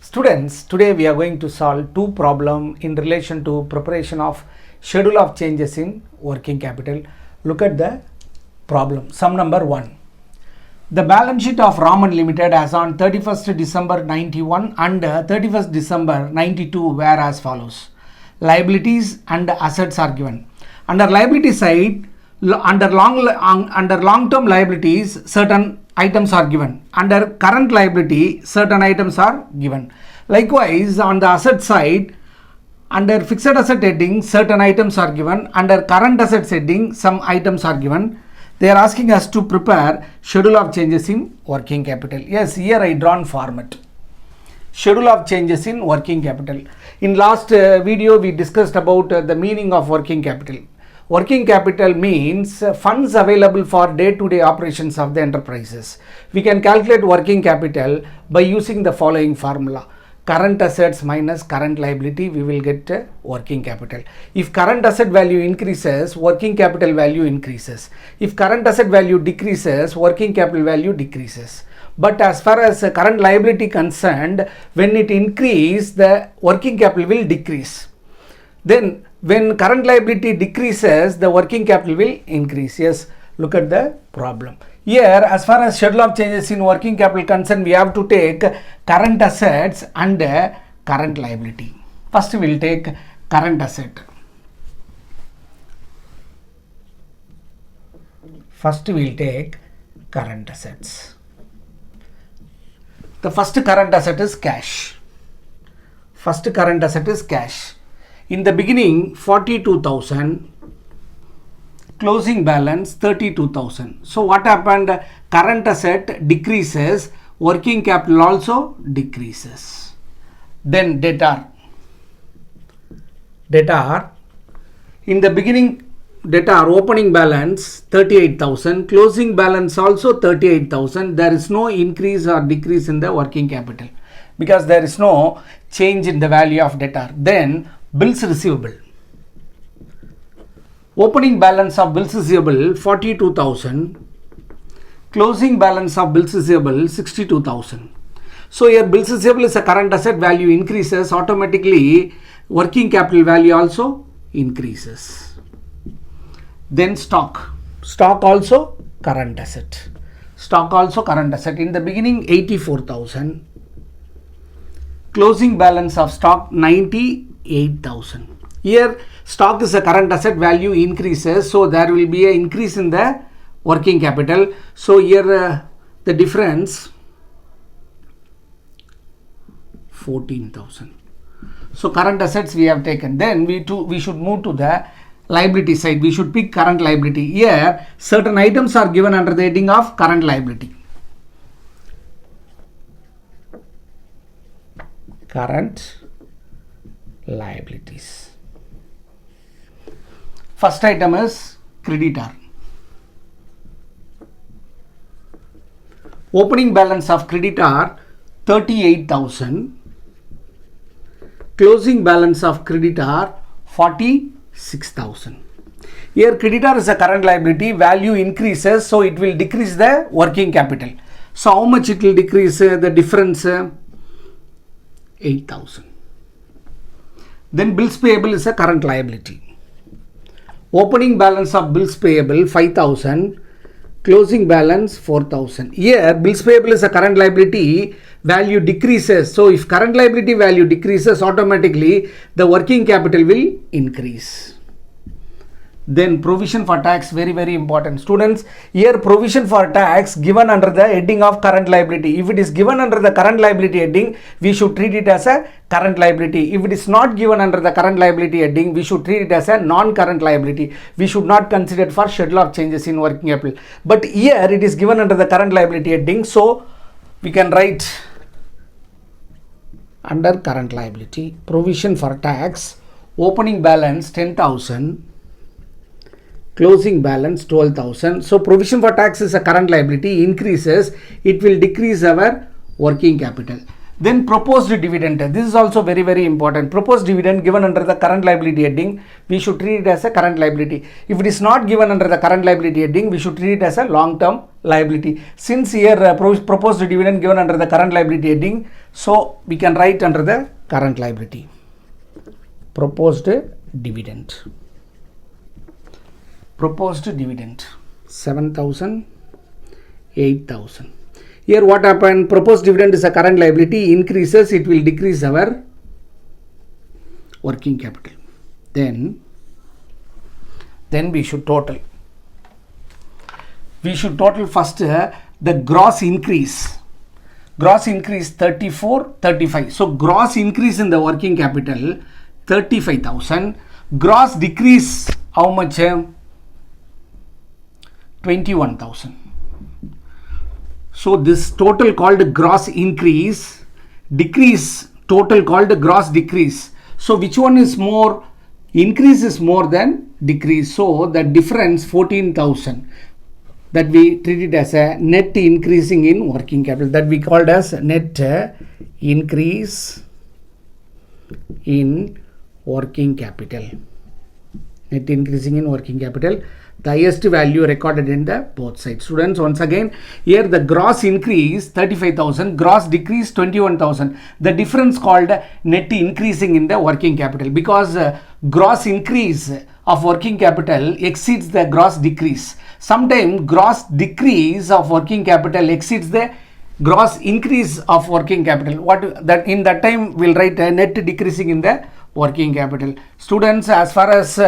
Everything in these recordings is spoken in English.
Students, today we are going to solve two problems in relation to preparation of schedule of changes in working capital. Look at the problem. Sum number 1. The balance sheet of Raman Limited as on 31st December 91 and 31st December 92 were as follows. Liabilities and assets are given. Under liability side, under long-term liabilities, certain items are given. Under current liability, certain items are given. Likewise, on the asset side, under fixed asset heading, certain items are given. Under current assets heading, some items are given. They are asking us to prepare schedule of changes in working capital. Yes, here I drawn format. Schedule of changes in working capital. In last video, we discussed about the meaning of working capital. Working capital means funds available for day-to-day operations of the enterprises. We can calculate working capital by using the following formula. Current assets minus current liability, we will get working capital. If current asset value increases, working capital value increases. If current asset value decreases, working capital value decreases. But as far as current liability concerned, when it increases, the working capital will decrease. Then when current liability decreases, the working capital will increase. Yes, look at the problem. Here, as far as schedule of changes in working capital concerned, we have to take current assets and current liability. First, we will take current asset. First, we will take current assets. The first current asset is cash. First current asset is cash. In the beginning, 42,000. Closing balance 32,000. So what happened? Current asset decreases, working capital also decreases. Then debtor. In the beginning, debtor opening balance 38,000, closing balance also 38,000. There is no increase or decrease in the working capital because there is no change in the value of debtor. Then bills receivable. Opening balance of bills receivable 42,000. Closing balance of bills receivable 62,000. So here bills receivable is a current asset, value increases, automatically working capital value also increases. Then stock. Stock also current asset. Stock also current asset. In the beginning 84,000. Closing balance of stock 98,000. Here stock is a current asset, value increases, so there will be an increase in the working capital. So here the difference 14,000. So current assets we have taken. Then we should move to the liability side. We should pick current liability. Here certain items are given under the heading of current liability. Current liabilities. First item is creditor. Opening balance of creditor 38,000. Closing balance of creditor 46,000. Here creditor is a current liability, value increases, so it will decrease the working capital. So how much it will decrease? The difference 8,000. Then bills payable is a current liability. Opening balance of bills payable 5,000. Closing balance 4,000. Here bills payable is a current liability, value decreases. So if current liability value decreases, automatically the working capital will increase. Then provision for tax, very important. Students, here provision for tax given under the heading of current liability. If it is given under the current liability heading, we should treat it as a current liability. If it is not given under the current liability heading, we should treat it as a non-current liability. We should not consider it for schedule of changes in working capital. But here it is given under the current liability heading, so we can write under current liability, provision for tax, opening balance 10,000. Closing balance 12,000. So provision for tax is a current liability, increases, it will decrease our working capital. Then proposed dividend. This is also very important. Proposed dividend given under the current liability heading, we should treat it as a current liability. If it is not given under the current liability heading, we should treat it as a long-term liability. Since here proposed dividend given under the current liability heading, So we can write under the current liability. Proposed dividend. Proposed dividend 7,000, 8,000. Here what happened? Proposed dividend is a current liability. Increases, it will decrease our working capital. Then we should total. We should total first the gross increase. Gross increase 34, 35. So gross increase in the working capital 35,000. Gross decrease how much? 21,000. So this total called gross increase, decrease total called gross decrease. So which one is more? Increase is more than decrease. So the difference 14,000, that we treat it as a net increasing in working capital, that we called as net increase in working capital. Net increasing in working capital, the highest value recorded in the both sides. Students, once again, here the gross increase 35,000, gross decrease 21,000. The difference called net increasing in the working capital, because gross increase of working capital exceeds the gross decrease. Sometimes gross decrease of working capital exceeds the gross increase of working capital. What that in that time we'll write a net decreasing in the working capital. Students, as far as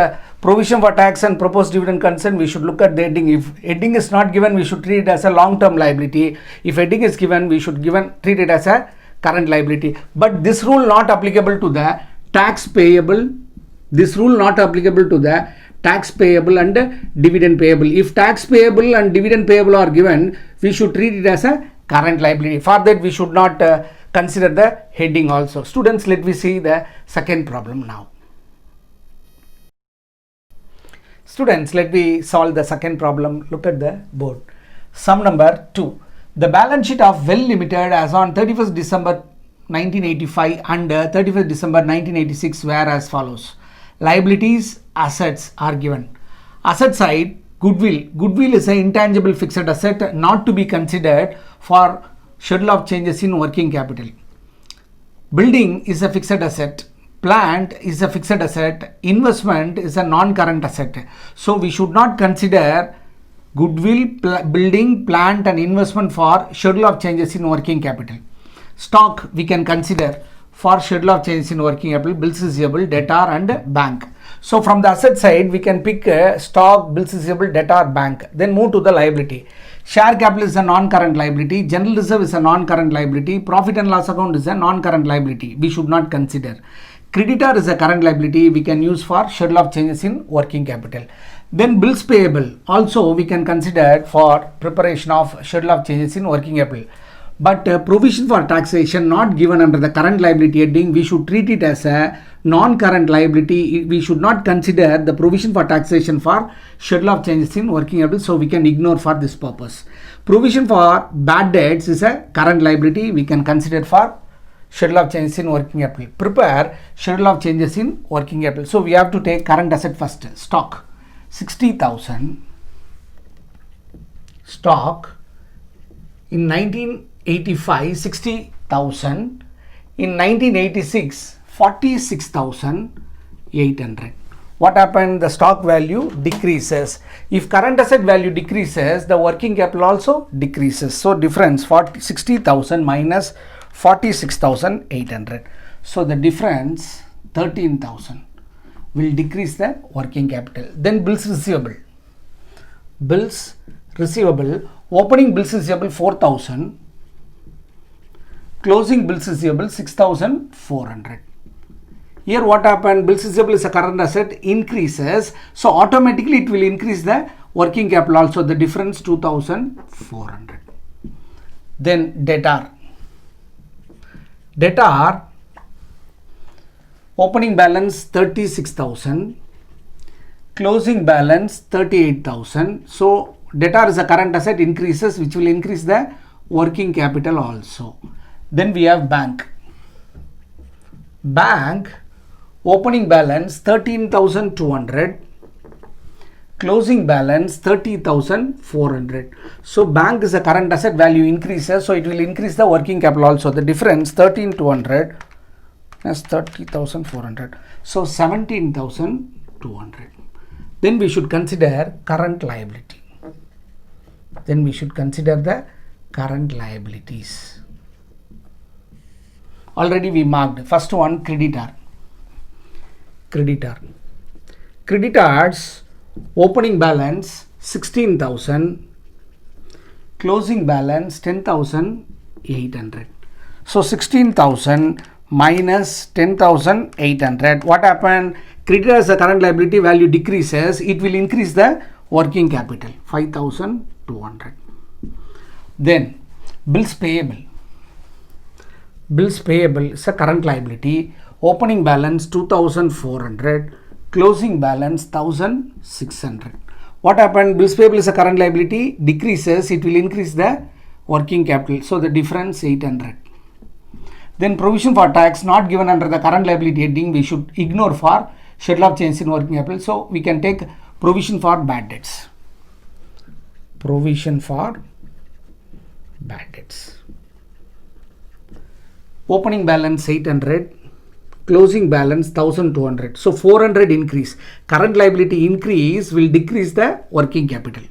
provision for tax and proposed dividend concerned, we should look at the heading. If heading is not given, we should treat it as a long-term liability. If heading is given, we should treat it as a current liability. But this rule not applicable to the tax payable. This rule not applicable to the tax payable and dividend payable. If tax payable and dividend payable are given, we should treat it as a current liability. For that, we should not consider the heading also. Students, let me see the second problem now. Students, let me solve the second problem. Look at the board. Sum number 2. The balance sheet of Well Limited as on 31st December 1985 and 31st December 1986 were as follows. Liabilities, assets are given. Asset side, goodwill. Goodwill is an intangible fixed asset not to be considered for schedule of changes in working capital. Building is a fixed asset. Plant is a fixed asset. Investment is a non-current asset. So we should not consider goodwill, building, plant and investment for schedule of changes in working capital. Stock we can consider for schedule of changes in working capital, bills receivable, debtor and bank. So from the asset side, we can pick stock, bills receivable, debtor, bank. Then move to the liability. Share capital is a non-current liability. General reserve is a non-current liability. Profit and loss account is a non-current liability. We should not consider. Creditor is a current liability. We can use for schedule of changes in working capital. Then bills payable also we can consider for preparation of schedule of changes in working capital. But provision for taxation not given under the current liability heading, we should treat it as a non-current liability. We should not consider the provision for taxation for schedule of changes in working capital, so we can ignore for this purpose. Provision for bad debts is a current liability. We can consider for schedule of changes in working capital. Prepare schedule of changes in working capital. So we have to take current asset first. Stock 60,000. Stock in 1985 60,000. In 1986 46,800. What happened? The stock value decreases. If current asset value decreases, the working capital also decreases. So difference 60,000 minus 46,800. So the difference 13,000 will decrease the working capital. Then bills receivable. Bills receivable. Opening bills receivable 4,000. Closing bills receivable 6,400. Here what happened? Bills receivable is a current asset, increases. So automatically it will increase the working capital also. The difference 2,400. Then debtor. Debtor, opening balance 36,000. Closing balance 38,000. So debtor is a current asset, increases, which will increase the working capital also. Then we have bank. Bank, opening balance 13,200. closing balance 30,400. So bank is a current asset, value increases, so it will increase the working capital also. The difference 13,200 as 30,400. So 17,200. Then we should consider current liability. Then we should consider the current liabilities. Already we marked. First one, creditor. Creditors opening balance 16,000, closing balance 10,800. So 16,000 minus 10,800. What happened? Creditors, the current liability value decreases. It will increase the working capital 5,200. Then bills payable. Bills payable is a current liability. Opening balance 2,400, closing balance 1,600. What happened? Bills payable is a current liability, decreases, it will increase the working capital. So the difference 800. Then provision for tax not given under the current liability heading, we should ignore for schedule of change in working capital. So we can take provision for bad debts. Provision for bad debts. Opening balance 800, closing balance 1,200. So 400 increase. Current liability increase will decrease the working capital.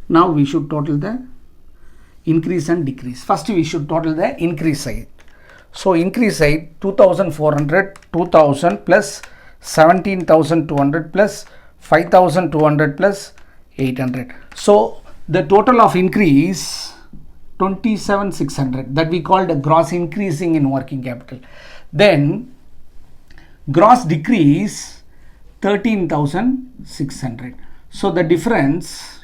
Now we should total the increase and decrease. First we should total the increase side. So increase side 2,400, 2,000 plus 17,200 plus 5,200 plus 800. So the total of increase 27,600, that we called a gross increasing in working capital. Then gross decrease 13,600. So the difference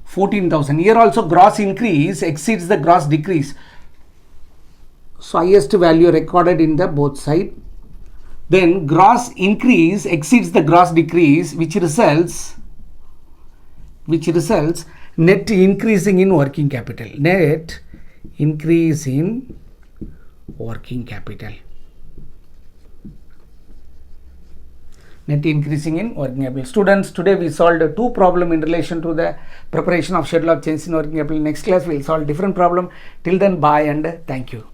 14,000. Here also gross increase exceeds the gross decrease. So highest value recorded in the both side. Then gross increase exceeds the gross decrease, which results net increasing in working capital. Net increase in working capital. Net increasing in working capital. Students, today we solved two problems in relation to the preparation of schedule of change in working capital. Next class we will solve different problem. Till then, bye and thank you.